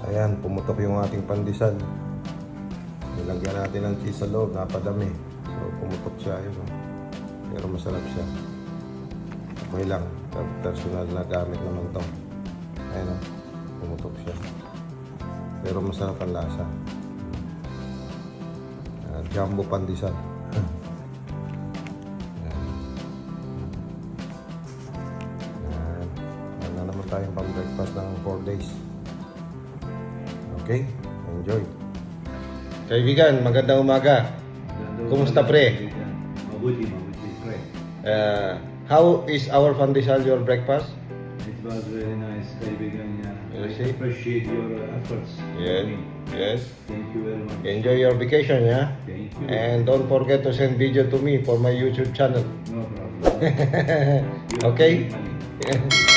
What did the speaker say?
Ayan, pumutok yung ating pandesal. Nilagyan natin ng cheese sa loob, napadami. So, pumutok siya. Yun, oh. Pero masarap siya. Okay lang. Personal na gamit naman to. Ayan, oh. Pumutok siya. Pero masarap ang lasa. Jumbo pandesal. Wala naman tayong pang breakfast ng 4 days. Okay? Enjoy. Kaibigan, magandang umaga. Kumusta, pre? Mabuti, pre. How is our pandesal, your breakfast? It was very nice, kaibigan niya. You I see? appreciate your efforts. Yes. Yes. Thank you very much. Enjoy your vacation, yeah? Thank you. And don't forget to send video to me for my YouTube channel. No problem. You Okay? have money.